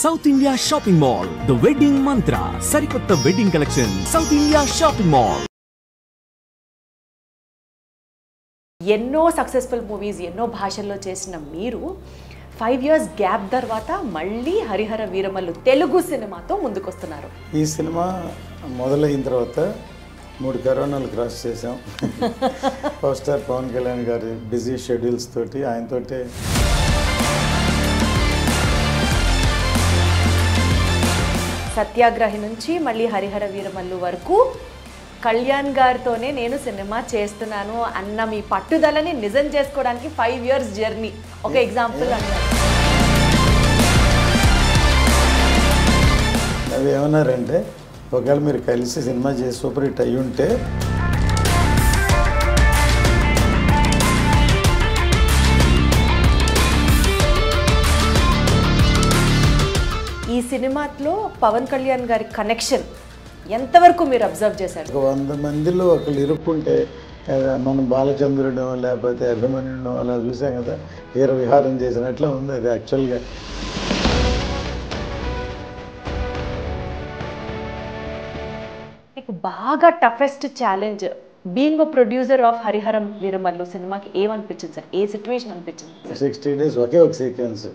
South India shopping mall, the wedding మంత్ర, సరికొత్త wedding collection, south India shopping mall. ఎన్నో successful movies ఎన్నో భాషల్లో చేసిన మీరు 5 years గ్యాప్ తర్వాత మళ్ళీ హరిహర వీరమల్లు తెలుగు సినిమాతో ముందుకొస్తున్నారు. ఈ సినిమా మొదలైన తర్వాత 3 కరోనాలు క్రాస్ చేసాం. పవర్ స్టార్ పవన్ కళ్యాణ్ గారి బిజీ షెడ్యూల్స్ తోటి ఆయనతోటే సత్యాగ్రహి నుంచి మళ్ళీ హరిహర వీరమల్లు వరకు కళ్యాణ్ గారితోనే నేను సినిమా చేస్తున్నాను అన్న మీ పట్టుదలని నిజం చేసుకోవడానికి 5 years జర్నీ ఒక ఎగ్జాంపుల్ అన్నారు. అవి ఏమన్నారంటే ఒకవేళ మీరు కలిసి సినిమా చేసి సూపర్ హిట్ అయ్యి ఉంటే ఈ సినిమాలో పవన్ కళ్యాణ్ గారి కనెక్షన్ ఎంతవరకు మీరు అబ్జర్వ్ చేశారు? 100 మందిలో ఒకళ్ళు ఇరుక్కుంటే మనం బాలచంద్రుడు లేకపోతే అభిమన్యుడు అలా చూసాం కదా, వీర విహారం చేసినట్లా ఉంది అది యాక్చువల్గా. మీకు బాగా toughest challenge being producer of Hariharam Veeramallu సినిమాకి ఏమనిపించింది సార్? ఏ సిచ్యువేషన్ అనిపించింది? 60 days ఒకే ఒక సీక్వెన్స్,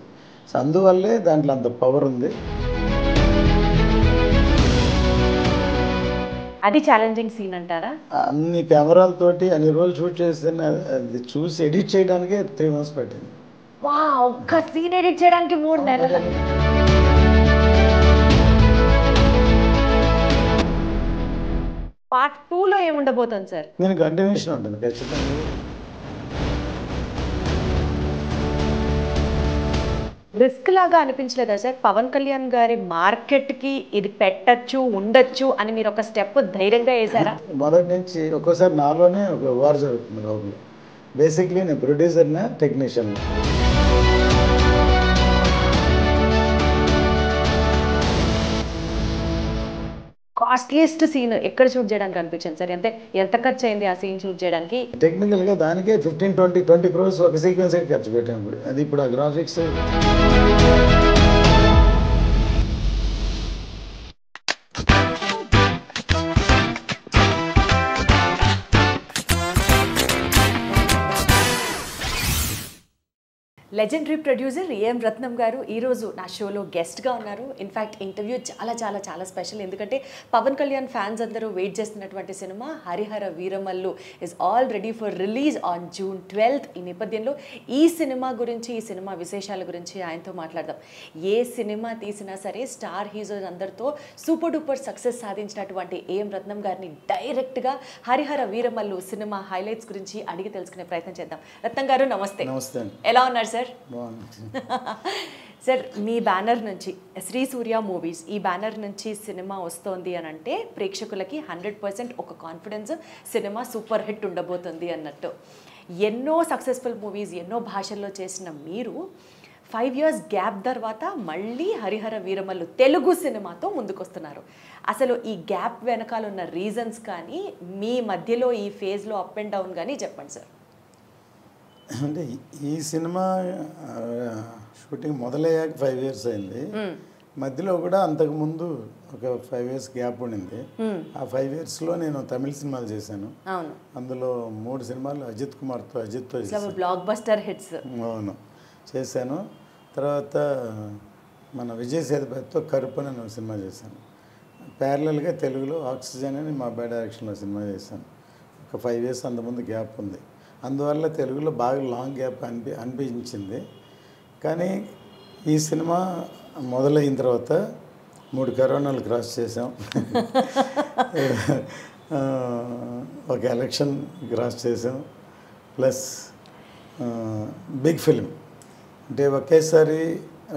అందువల్లే దాంట్లో అంత పవర్ ఉంది. అది ఛాలెంజింగ్ సీన్ అంటారా? అన్ని కెమెరాలతోటి అన్ని రోజులు షూట్ చేస్తే అది చూసి ఎడిట్ చేయడానికే 3 months పట్టింది. ఒక్క సీన్ ఎడిట్ చేయడానికి 3 నెలలు. పార్ట్ 2లో ఏముండబోతుంది సార్? నేను కంటిన్యూషన్ ఉంటుంది ఖచ్చితంగా. రిస్క్ లాగా అనిపించలేదా సార్? పవన్ కళ్యాణ్ గారి మార్కెట్కి ఇది పెట్టచ్చు ఉండొచ్చు అని మీరు ఒక స్టెప్ ధైర్యంగా వేసారా? మొదటి నుంచి ఒక్కోసారి నాలోనే ఒక వార్ జరుగుతుంది లోపల. బేసిక్లీ నేను ప్రొడ్యూసర్నా టెక్నీషియన్. కాస్ట్లీయెస్ట్ సీన్ ఎక్కడ షూట్ చేయడానికి అనిపించింది సార్? ఎంత ఖర్చు అయింది ఆ సీన్ షూట్ చేయడానికి? టెక్నికల్గా దానికే 15-20 crores ఒక సీక్వెన్స్ ఖర్చు పెట్టాం. అది ఇప్పుడు ఆ గ్రాఫిక్స్ లెజెండరీ ప్రొడ్యూసర్ ఏఎం రత్నం గారు ఈరోజు నా షోలో గెస్ట్గా ఉన్నారు. ఇన్ఫ్యాక్ట్ ఇంటర్వ్యూ చాలా చాలా చాలా స్పెషల్, ఎందుకంటే పవన్ కళ్యాణ్ ఫ్యాన్స్ అందరూ వెయిట్ చేస్తున్నటువంటి cinema Harihara Veeramallu is all ready for release on June 12th. ఈ నేపథ్యంలో ఈ సినిమా గురించి, ఈ సినిమా విశేషాల గురించి ఆయనతో మాట్లాడదాం. ఏ సినిమా తీసినా సరే స్టార్ హీరోస్ అందరితో సూపర్ డూపర్ సక్సెస్ సాధించినటువంటి ఏఎం రత్నం గారిని డైరెక్ట్గా హరిహర వీరమల్లు సినిమా హైలైట్స్ గురించి అడిగి తెలుసుకునే ప్రయత్నం చేద్దాం. రత్నం గారు నమస్తే. నమస్తే. ఎలా ఉన్నారు సార్? బాగుంది సార్, మీ బ్యానర్ నుంచి శ్రీ సూర్య మూవీస్ ఈ బ్యానర్ నుంచి సినిమా వస్తోంది అని అంటే ప్రేక్షకులకి 100% ఒక కాన్ఫిడెన్స్, సినిమా సూపర్ హిట్ ఉండబోతుంది అన్నట్టు. ఎన్నో సక్సెస్ఫుల్ మూవీస్ ఎన్నో భాషల్లో చేసిన మీరు 5 years గ్యాప్ తర్వాత మళ్ళీ హరిహర వీరమల్లు తెలుగు సినిమాతో ముందుకొస్తున్నారు. అసలు ఈ గ్యాప్ వెనకాల ఉన్న రీజన్స్ కానీ, మీ మధ్యలో ఈ ఫేజ్లో అప్ అండ్ డౌన్ కానీ చెప్పండి సార్. అంటే ఈ సినిమా షూటింగ్ మొదలయ్యాక 5 years అయింది. మధ్యలో కూడా అంతకుముందు ఒక 5 years గ్యాప్ ఉండింది. ఆ 5 yearsలో నేను తమిళ సినిమాలు చేశాను. అందులో 3 సినిమాలు అజిత్తో బ్లాక్ బస్టర్ హిట్స్. అవును, చేశాను. తర్వాత మన విజయ్ సేతుపతితో కరుపు అని ఒక సినిమా చేశాను. ప్యారలల్గా తెలుగులో ఆక్సిజన్ అని మా అబ్బాయి డైరెక్షన్లో సినిమా చేశాను. ఒక 5 years అంతకుముందు గ్యాప్ ఉంది. అందువల్ల తెలుగులో బాగా లాంగ్ గ్యాప్ అనిపించింది. కానీ ఈ సినిమా మొదలైన తర్వాత 3 కరోనాలు క్రాస్ చేసాం. ఒక ఎలక్షన్ క్రాస్ చేసాం, ప్లస్ బిగ్ ఫిల్మ్. అంటే ఒకేసారి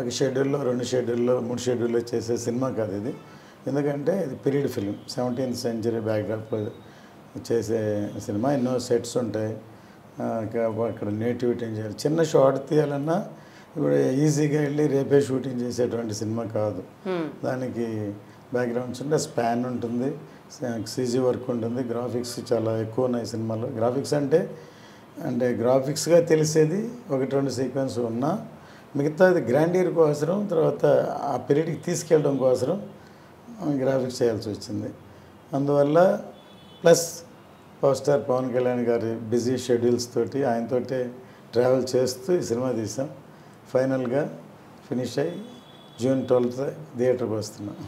ఒక షెడ్యూల్లో 2 షెడ్యూల్లో 3 షెడ్యూల్లో చేసే సినిమా కాదు ఇది. ఎందుకంటే ఇది పీరియడ్ ఫిల్మ్, 17th century బ్యాక్డ్రాప్లో చేసే సినిమా. ఎన్నో సెట్స్ ఉంటాయి, అక్కడ నేటివిటీ చేయాలి. చిన్న షార్ట్ తీయాలన్నా ఇప్పుడు ఈజీగా వెళ్ళి రేపే షూటింగ్ చేసేటువంటి సినిమా కాదు. దానికి బ్యాక్గ్రౌండ్స్ ఉంటే స్పాన్ ఉంటుంది, సీజీ వర్క్ ఉంటుంది, గ్రాఫిక్స్ చాలా ఎక్కువ ఉన్నాయి సినిమాలో. గ్రాఫిక్స్ అంటే గ్రాఫిక్స్గా తెలిసేది 1-2 సీక్వెన్స్ ఉన్నా మిగతాది గ్రాండీర్ కోసం, తర్వాత ఆ పీరియడ్కి తీసుకెళ్ళడం కోసం గ్రాఫిక్స్ చేయాల్సి వచ్చింది. అందువల్ల plus power star Pawan Kalyan గారి బిజీ షెడ్యూల్స్ తోటి ఆయనతోటే ట్రావెల్ చేస్తూ ఈ సినిమా తీసాం. ఫైనల్గా ఫినిష్ అయ్యి June 12th థియేటర్కి వస్తున్నాం.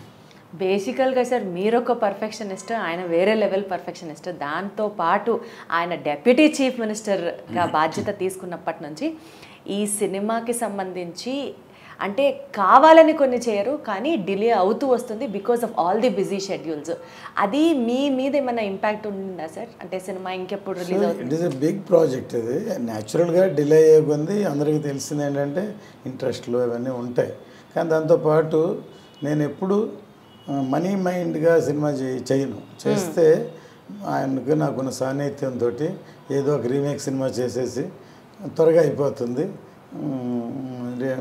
బేసికల్గా సార్ మీరొక పర్ఫెక్షనిస్ట్, ఆయన వేరే లెవెల్ పర్ఫెక్షనిస్ట్. దాంతోపాటు ఆయన డెప్యూటీ చీఫ్ మినిస్టర్గా బాధ్యత తీసుకున్నప్పటి నుంచి ఈ సినిమాకి సంబంధించి అంటే కావాలని కొన్ని చేయరు, కానీ డిలే అవుతూ వస్తుంది because of all the busy schedules. అది మీ మీద ఏమైనా ఇంపాక్ట్ ఉందా సార్? అంటే సినిమా ఇంకెప్పుడు రిలీజ్ అవుతుంది? It is a big project. ఇది న్యాచురల్గా డిలే అయ్యే కొంది అందరికీ తెలిసింది ఏంటంటే ఇంట్రెస్ట్లు అవన్నీ ఉంటాయి. కానీ దాంతోపాటు నేను ఎప్పుడు మనీ మైండ్గా సినిమా చేయను. చేస్తే ఆయనకు నాకున్న సాన్నిధ్యంతో ఏదో ఒక రీమేక్ సినిమా చేసేసి త్వరగా అయిపోతుంది,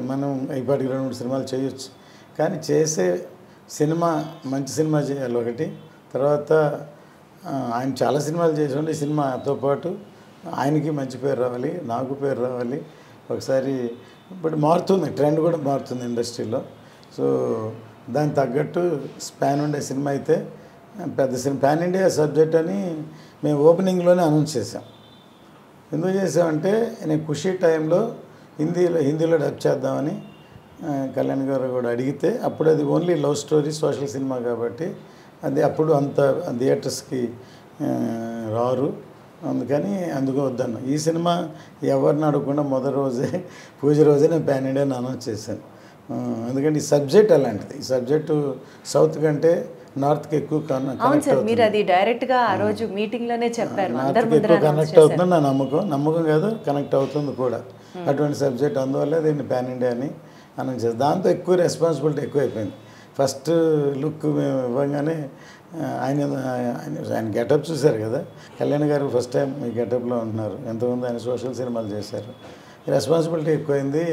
మనం ఇప్పటికి 2-3 సినిమాలు చేయొచ్చు. కానీ చేసే సినిమా మంచి సినిమా చేయాలి ఒకటి. తర్వాత ఆయన చాలా సినిమాలు చేసి ఈ సినిమాతో పాటు ఆయనకి మంచి పేరు రావాలి, నాకు పేరు రావాలి. ఒకసారి ఇప్పుడు మారుతుంది, ట్రెండ్ కూడా మారుతుంది ఇండస్ట్రీలో. సో దానికి తగ్గట్టు స్పాన్ ఉండే సినిమా అయితే పెద్ద సినిమా, పాన్ ఇండియా సబ్జెక్ట్ అని మేము ఓపెనింగ్లోనే అనౌన్స్ చేసాం. ఎందుకు చేసామంటే నేను ఖుషీ టైంలో హిందీలో డబ్ చేద్దామని కళ్యాణ్ గారు కూడా అడిగితే, అప్పుడు అది only love story social cinema కాబట్టి అది అప్పుడు అంత థియేటర్స్కి రారు, అందుకని అందుకు వద్దన్న. ఈ సినిమా ఎవరిని అడగకుండా మొదటి రోజే పూజ రోజే నేను పాన్ ఇండియాని అనౌన్స్ చేశాను. ఎందుకంటే ఈ సబ్జెక్ట్ అలాంటిది. ఈ సబ్జెక్టు సౌత్ కంటే నార్త్కి ఎక్కువ కనెక్ట్ అవుతుంది నా నమ్మకం కాదు, కనెక్ట్ అవుతుంది కూడా అటువంటి సబ్జెక్ట్. అందువల్ల దీన్ని పాన్ ఇండియా అని అనౌన్స్ చేస్తాం. దాంతో ఎక్కువ రెస్పాన్సిబిలిటీ ఎక్కువైపోయింది. ఫస్ట్ లుక్ మేము ఇవ్వగానే ఆయన గెటప్ చూశారు కదా, కళ్యాణ్ గారు ఫస్ట్ టైం ఈ గెటప్లో ఉంటున్నారు. ఎంతమంది ఆయన సోషల్ సినిమాలు చేశారు. రెస్పాన్సిబిలిటీ ఎక్కువైంది.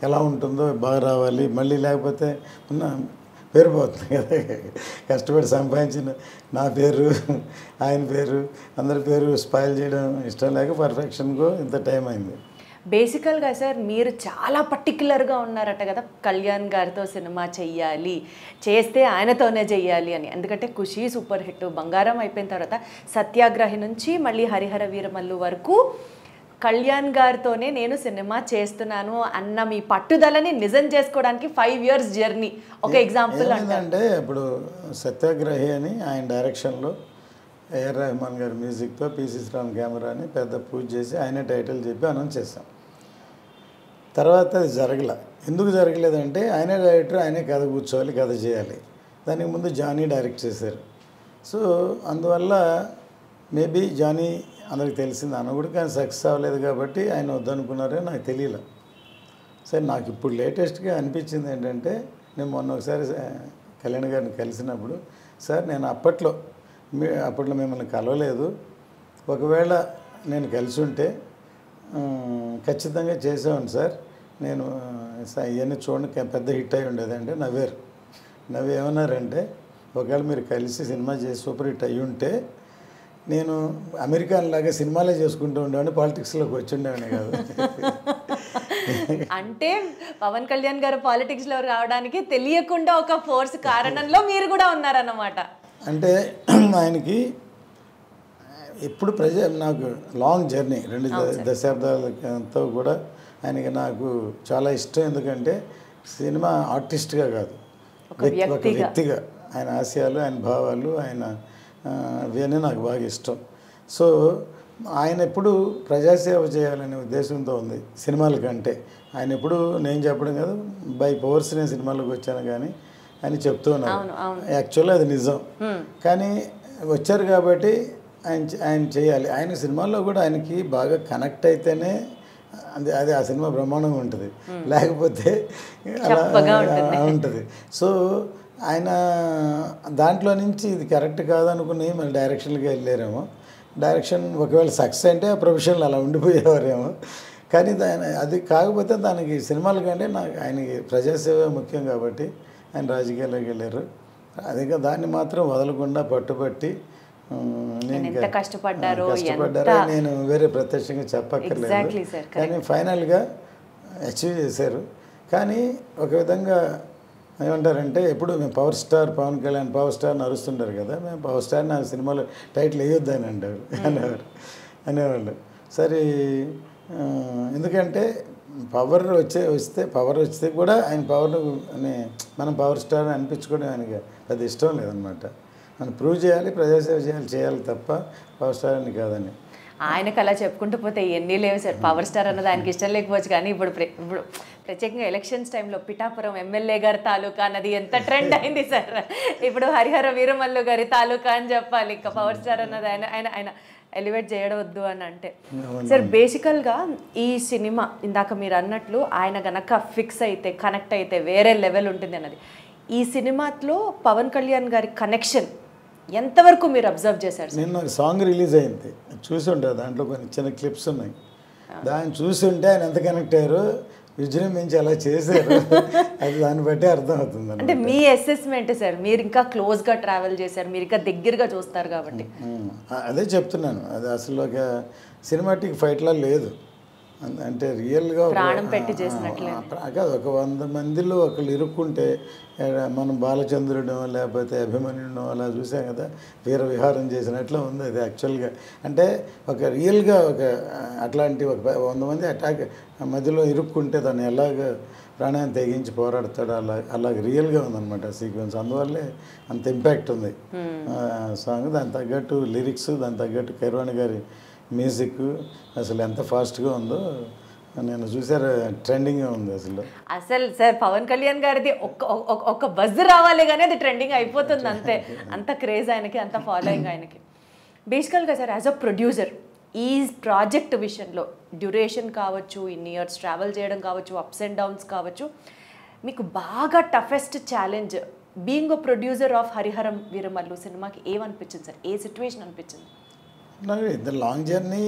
ఎలా ఉంటుందో బాగా రావాలి, మళ్ళీ లేకపోతే ఉన్న పేరు పోతుంది కదా, కష్టపడి సంపాదించిన నా పేరు ఆయన పేరు అందరి పేరు స్పాయిల్ చేయడం ఇష్టం లేక పర్ఫెక్షన్కో ఇంత టైం అయింది. బేసికల్గా సార్ మీరు చాలా పర్టిక్యులర్గా ఉన్నారట కదా, కళ్యాణ్ గారితో సినిమా చెయ్యాలి, చేస్తే ఆయనతోనే చెయ్యాలి అని. ఎందుకంటే ఖుషీ సూపర్ హిట్, బంగారం అయిపోయిన తర్వాత సత్యాగ్రహి నుంచి మళ్ళీ హరిహర వీరమల్లు వరకు కళ్యాణ్ గారితోనే నేను సినిమా చేస్తున్నాను అన్న మీ పట్టుదలని నిజం చేసుకోవడానికి 5 years జర్నీ ఒక ఎగ్జాంపుల్ అంటే ఇప్పుడు సత్యాగ్రహి అని ఆయన డైరెక్షన్లో ఏఆర్ రెహమాన్ గారి మ్యూజిక్తో పిసి శ్రీరామ్ కెమెరాని పెద్ద పూజ చేసి ఆయనే టైటిల్ చెప్పి అనౌన్స్ చేశాం. తర్వాత అది జరగలే. ఎందుకు జరగలేదంటే ఆయనే డైరెక్టర్, ఆయనే కథ కూర్చోవాలి, కథ చేయాలి. దానికి ముందు జానీ డైరెక్ట్ చేశారు. సో అందువల్ల మేబీ జానీ అందరికి తెలిసింది అన్న కూడా, కానీ సక్సెస్ అవ్వలేదు కాబట్టి ఆయన వద్దనుకున్నారో నాకు తెలియలే. సరే నాకు ఇప్పుడు లేటెస్ట్గా అనిపించింది ఏంటంటే, నేను మొన్న ఒకసారి కళ్యాణ్ గారిని కలిసినప్పుడు, సార్ నేను అప్పట్లో మిమ్మల్ని కలవలేదు, ఒకవేళ నేను కలిసి ఉంటే ఖచ్చితంగా చేసేవాను సార్, నేను ఇవన్నీ చూడండి పెద్ద హిట్ అయి ఉండేదంటే నవ్వు ఏమన్నారంటే, ఒకవేళ మీరు కలిసి సినిమా చేసి సూపర్ హిట్ అయ్యి ఉంటే నేను అమెరికన్ లాగా సినిమాలే చేసుకుంటూ ఉండేవాడిని, పాలిటిక్స్లోకి వచ్చి ఉండేవాడిని కాదు. అంటే పవన్ కళ్యాణ్ గారు పాలిటిక్స్లో రావడానికి తెలియకుండా ఒక ఫోర్స్ కారణంలో మీరు కూడా ఉన్నారన్నమాట. అంటే ఆయనకి ఎప్పుడు నాకు లాంగ్ జర్నీ 2 దశాబ్దాలతో కూడా ఆయనకి నాకు చాలా ఇష్టం. ఎందుకంటే సినిమా ఆర్టిస్ట్గా కాదు, ఒక వ్యక్తిగా ఆయన ఆశయాలు, ఆయన భావాలు, ఆయన అవన్నీ నాకు బాగా ఇష్టం. సో ఆయన ఎప్పుడు ప్రజాసేవ చేయాలనే ఉద్దేశంతో ఉంది సినిమాల కంటే. ఆయన ఎప్పుడు నేను చెప్పడం కాదు, బై పవర్స్ నేను సినిమాలకు వచ్చాను కానీ అని చెప్తూ ఉన్నారు. యాక్చువల్లీ అది నిజం. కానీ వచ్చారు కాబట్టి ఆయన చేయాలి. ఆయన సినిమాల్లో కూడా ఆయనకి బాగా కనెక్ట్ అయితేనే అది ఆ సినిమా బ్రహ్మాండంగా ఉంటుంది, లేకపోతే అలా ఉంటుంది. సో ఆయన దాంట్లో నుంచి ఇది కరెక్ట్ కాదనుకుని మళ్ళీ డైరెక్షన్కి వెళ్ళారేమో. డైరెక్షన్ ఒకవేళ సక్సెస్ అంటే ఆ ప్రొఫెషన్లో అలా ఉండిపోయేవారేమో. కానీ అది కాకపోతే దానికి సినిమాల కంటే ఆయనకి ప్రజాసేవ ముఖ్యం కాబట్టి ఆయన రాజకీయాల్లోకి వెళ్ళారు. అదిగా దాన్ని మాత్రం వదలకుండా పట్టుబట్టి కష్టపడ్డారో నేను వేరే ప్రత్యక్షంగా చెప్పక్కర్లేదు. కానీ ఫైనల్గా అచీవ్ చేశారు. కానీ ఒక విధంగా ఏమంటారంటే ఎప్పుడు మేము power star Pawan Kalyan power star అరుస్తుంటారు కదా, మేము పవర్ స్టార్ నా సినిమాలో టైటిల్ వేయొద్దు అని అనేవాళ్ళు. సరే ఎందుకంటే పవర్ వస్తే కూడా ఆయన పవర్ అని మనం పవర్ స్టార్ అనిపించుకోవడం ఆయనకి పెద్ద ఇష్టం లేదనమాట. మనం ప్రూవ్ చేయాలి, ప్రజాసేవ చేయాలి తప్ప పవర్ స్టార్ అని కాదని. ఆయనకు అలా చెప్పుకుంటూ పోతే ఎన్ని లేవు సార్. పవర్ స్టార్ అన్నది ఆయనకి ఇష్టం లేకపోవచ్చు, కానీ ఇప్పుడు ప్రత్యేకంగా ఎలక్షన్స్ టైంలో పిఠాపురం ఎమ్మెల్యే గారి తాలూకా అన్నది ఎంత ట్రెండ్ అయింది సార్. ఇప్పుడు హరిహర వీరమల్లు గారి తాలూకా అని చెప్పాలి. ఇంకా పవర్ స్టార్ అన్నది ఆయన ఎలివేట్ చేయవద్దు అని అంటే. సార్ బేసికల్గా ఈ సినిమా ఇందాక మీరు అన్నట్లు ఆయన గనక ఫిక్స్ అయితే కనెక్ట్ అయితే వేరే లెవెల్ ఉంటుంది అన్నది. ఈ సినిమాలో పవన్ కళ్యాణ్ గారి కనెక్షన్ ఎంతవరకు మీరు అబ్జర్వ్ చేశారు? నిన్న ఒక సాంగ్ రిలీజ్ అయింది, చూసి ఉంటారు. దాంట్లో కొన్ని చిన్న క్లిప్స్ ఉన్నాయి. దాన్ని చూసి ఉంటే ఆయన ఎంత కనెక్ట్ అయ్యారు, విజృంభించి అలా చేశారు, అది దాన్ని బట్టి అర్థమవుతుంది. అంటే మీ అసెస్మెంట్ సార్, మీరు ఇంకా క్లోజ్గా ట్రావెల్ చేశారు, మీరు ఇంకా దగ్గరగా చూస్తారు కాబట్టి. అదే చెప్తున్నాను, అది అసలు ఒక సినిమాటిక్ ఫైట్లా లేదు. అంటే రియల్గా ప్రాణం పెట్టి చేసినట్లే కాదు. ఒక 100 మందిలో ఒకళ్ళు ఇరుక్కుంటే మనం బాలచంద్రుడో లేకపోతే అభిమన్యుడో అలా చూసాం కదా, వీర విహారం చేసినట్లు ఉంది అది యాక్చువల్గా. అంటే ఒక రియల్గా ఒక అట్లాంటి ఒక 100 మంది అటాక్ మధ్యలో ఇరుక్కుంటే దాన్ని ఎలాగ ప్రాణాన్ని తెగించి పోరాడతాడు, అలాగ రియల్గా ఉందన్నమాట సీక్వెన్స్. అందువల్లే అంత ఇంపాక్ట్ ఉంది సాంగ్. దానికి తగ్గట్టు లిరిక్స్, దానికి తగ్గట్టు కైరవాణి గారి మ్యూజిక్ అసలు ఎంత ఫాస్ట్గా ఉందో నేను చూసారు, ట్రెండింగ్గా ఉంది అసలు సార్. పవన్ కళ్యాణ్ గారిది ఒక్క బజ్ రావాలి కానీ అది ట్రెండింగ్ అయిపోతుంది అంతే. అంత క్రేజ్ ఆయనకి, అంత ఫాలోయింగ్ ఆయనకి. బేసికల్గా సార్ యాజ్ అ ప్రొడ్యూసర్ ఈ ప్రాజెక్ట్ విషయంలో డ్యూరేషన్ కావచ్చు, ఇన్ని ఇయర్స్ ట్రావెల్ చేయడం కావచ్చు, అప్స్ అండ్ డౌన్స్ కావచ్చు, మీకు బాగా toughest challenge being a producer of Hariharam Veeramallu సినిమాకి ఏమనిపించింది సార్? ఏ సిచ్యువేషన్ అనిపించింది? నాకు ఇద్దరు లాంగ్ జర్నీ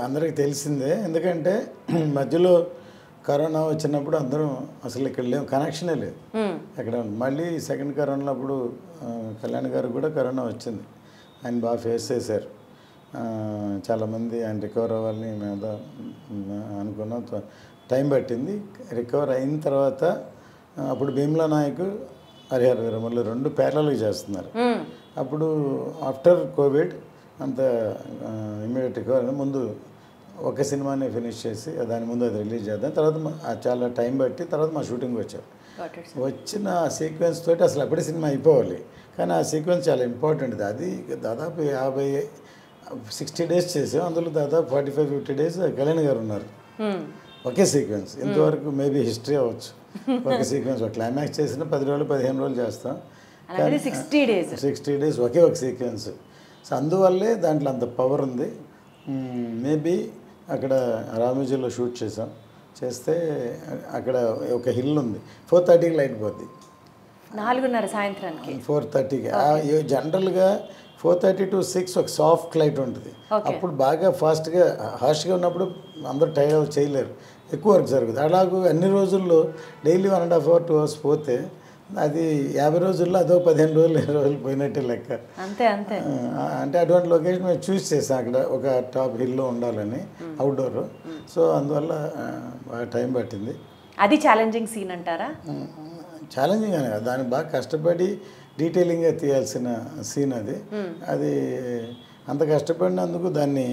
అందరికీ తెలిసిందే. ఎందుకంటే మధ్యలో కరోనా వచ్చినప్పుడు అందరం అసలు ఇక్కడ లేవు, కనెక్షనే లేదు ఎక్కడ. మళ్ళీ సెకండ్ కరోనాప్పుడు కళ్యాణ్ గారు కూడా కరోనా వచ్చింది, ఆయన బాగా ఫేస్ చేశారు. చాలామంది ఆయన రికవర్ అవ్వాలని మేము అనుకున్నాం, టైం పట్టింది. రికవర్ అయిన తర్వాత అప్పుడు భీమ్లా నాయక్ హరిహర వీరమల్లు 2 ప్యారలల్గా చేస్తున్నారు. అప్పుడు ఆఫ్టర్ కోవిడ్ అంత ఇమ్మీడియట్ రికవర్ ముందు ఒక సినిమాని ఫినిష్ చేసి దాని ముందు అది రిలీజ్ చేద్దాం, తర్వాత చాలా టైం బట్టి తర్వాత మా షూటింగ్ వచ్చారు. వచ్చిన ఆ సీక్వెన్స్ తోటి అసలు అప్పుడే సినిమా అయిపోవాలి, కానీ ఆ సీక్వెన్స్ చాలా ఇంపార్టెంట్. అది దాదాపు 60 డేస్ చేసాం, అందులో దాదాపు 45-50 డేస్ కళ్యాణ్ గారు ఉన్నారు ఒకే సీక్వెన్స్. ఇంతవరకు మేబీ హిస్టరీ అవ్వచ్చు. ఒక సీక్వెన్స్ ఒక క్లైమాక్స్ చేసిన 10 రోజులు 15 రోజులు చేస్తాం, 60 డేస్ ఒకే ఒక సీక్వెన్స్. సో అందువల్లే దాంట్లో అంత పవర్ ఉంది. మేబీ అక్కడ రామోజీలో షూట్ చేస్తే అక్కడ ఒక హిల్ ఉంది, 4:30కి లైట్ పోద్ది, 4:30 సాయంత్రానికి 4:30కి. జనరల్గా 4:30 to 6 ఒక సాఫ్ట్ లైట్ ఉంటుంది. అప్పుడు బాగా ఫాస్ట్గా హార్ష్గా ఉన్నప్పుడు అందరూ టైర్ చేయలేరు, ఎక్కువ వర్క్ జరుగుతుంది. అలాగే అన్ని రోజుల్లో డైలీ 1.5 hours 2 hours పోతే అది 50 రోజుల్లో అదో 15 రోజులు 20 రోజులు పోయినట్టే లెక్క. అంతే అంతే. అంటే అటువంటి లొకేషన్ మేము చూస్ చేసాం, అక్కడ ఒక టాప్ హిల్లో ఉండాలని అవుట్డోర్. సో అందువల్ల బాగా టైం పట్టింది. అది ఛాలెంజింగ్ సీన్ అంటారా? ఛాలెంజింగ్ అని కాదు, దాన్ని బాగా కష్టపడి డీటెయిలింగ్గా తీయాల్సిన సీన్ అది. అది అంత కష్టపడినందుకు దాన్ని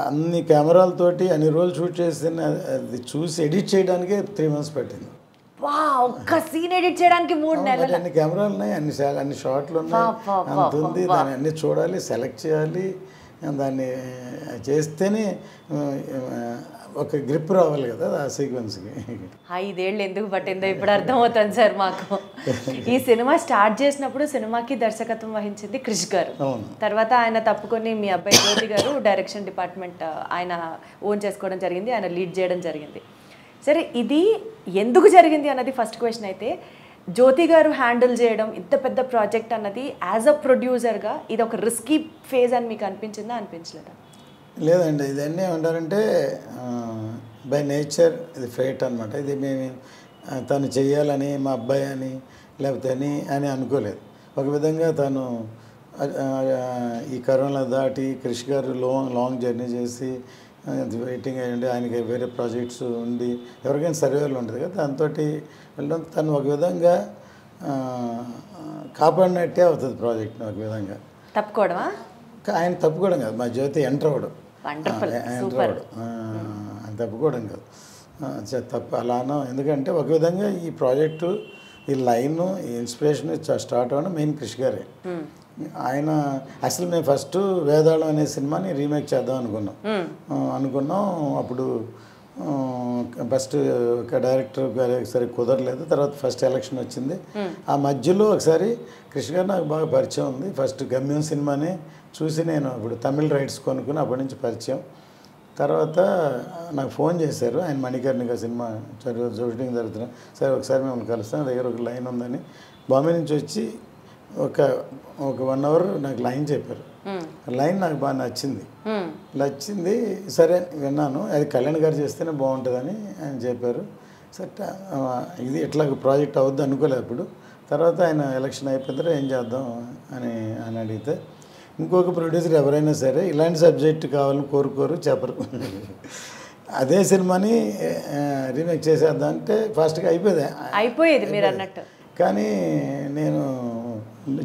అన్ని కెమెరాలతోటి అన్ని రోజులు షూట్ చేసిన అది చూసి ఎడిట్ చేయడానికే 3 months పట్టింది. ఒక్క సీన్ ఎడిట్ చేయడానికి 3 నెలలు. అన్ని కెమెరాలు ఉన్నాయి, అన్ని షాట్లు ఉన్నాయి, అంత ఉంది. దాన్ని అన్ని చూడాలి, సెలెక్ట్ చేయాలి, దాన్ని చేస్తేనే ఒక గ్రిప్ రావాలి కదా ఆ సీక్వెన్స్కి. 5 ఏళ్ళు ఎందుకు పట్టిందో ఇప్పుడు అర్థమవుతుంది సార్ మాకు. ఈ సినిమా స్టార్ట్ చేసినప్పుడు సినిమాకి దర్శకత్వం వహించింది క్రిష్ గారు, తర్వాత ఆయన తప్పుకొని మీ అబ్బాయి జ్యోతి గారు డైరెక్షన్ డిపార్ట్మెంట్ ఆయన ఓన్ చేసుకోవడం జరిగింది, ఆయన లీడ్ చేయడం జరిగింది. సరే, ఇది ఎందుకు జరిగింది అన్నది ఫస్ట్ క్వశ్చన్ అయితే, జ్యోతి గారు హ్యాండిల్ చేయడం ఇంత పెద్ద ప్రాజెక్ట్ అన్నది యాజ్ అ ప్రొడ్యూసర్గా ఇది ఒక రిస్కీ ఫేజ్ అని మీకు అనిపించిందా, అనిపించలేదా? లేదండి, ఇదన్నీ ఏమంటారంటే బై నేచర్ ఇది ఫేట్ అనమాట. ఇది మేము తను చెయ్యాలని మా అబ్బాయి అని లేకపోతే అని అనుకోలేదు. ఒక విధంగా తను ఈ కరోనా దాటి క్రిష్ గారు లాంగ్ జర్నీ చేసి వెయిటింగ్ అయ్యండి, ఆయనకి వేరే ప్రాజెక్ట్స్ ఉండి ఎవరికైనా సర్వేలు ఉంటుంది కదా, దాంతో వెళ్ళడం తను ఒక విధంగా కాపాడినట్టే అవుతుంది ప్రాజెక్ట్ని ఒక విధంగా. తప్పుకోవడమా? ఆయన తప్పుకోవడం కాదు, మా జ్యోతి ఎంటర్ అవ్వడం, సూపర్. ఆయన తప్పుకోవడం కాదు, తప్పు అలానో. ఎందుకంటే ఒక విధంగా ఈ ప్రాజెక్టు, ఈ లైన్, ఈ ఇన్స్పిరేషన్ స్టార్ట్ అవ్వడం మెయిన్ క్రిష్ గారే. ఆయన అసలు మేము ఫస్ట్ వేదాళం అనే సినిమాని రీమేక్ చేద్దాం అనుకున్నాం. అప్పుడు ఫస్ట్ ఒక డైరెక్టర్ గారు ఒకసారి కుదరలేదు. తర్వాత ఫస్ట్ ఎలక్షన్ వచ్చింది. ఆ మధ్యలో ఒకసారి క్రిష్ గారు నాకు బాగా పరిచయం ఉంది. ఫస్ట్ గమ్యం సినిమాని చూసి నేను అప్పుడు తమిళ రైట్స్ కొనుక్కుని అప్పటి నుంచి పరిచయం. తర్వాత నాకు ఫోన్ చేశారు, ఆయన మణికర్ణిక సినిమా షూటింగ్ జరుగుతున్నా, సరే ఒకసారి మిమ్మల్ని కలుస్తాను, నా దగ్గర ఒక లైన్ ఉందని. బాంబే నుంచి వచ్చి ఒక 1 అవర్ నాకు లైన్ చెప్పారు. లైన్ నాకు బాగా నచ్చింది. సరే విన్నాను, అది కళ్యాణ్ గారు చేస్తేనే బాగుంటుందని ఆయన చెప్పారు. సరే ఇది ఇట్లా ప్రాజెక్ట్ అవుద్ది అనుకోలేదు అప్పుడు. తర్వాత ఆయన ఎలక్షన్ అయిపోయిన తర్వాత ఏం చేద్దాం అని అడిగితే, ఇంకొక ప్రొడ్యూసర్ ఎవరైనా సరే ఇలాంటి సబ్జెక్ట్ కావాలని కోరుకోరు, చెప్పరు. అదే సినిమాని రీమేక్ చేసేద్దాం అంటే ఫాస్ట్గా అయిపోయేది మీరు అన్నట్టు. కానీ నేను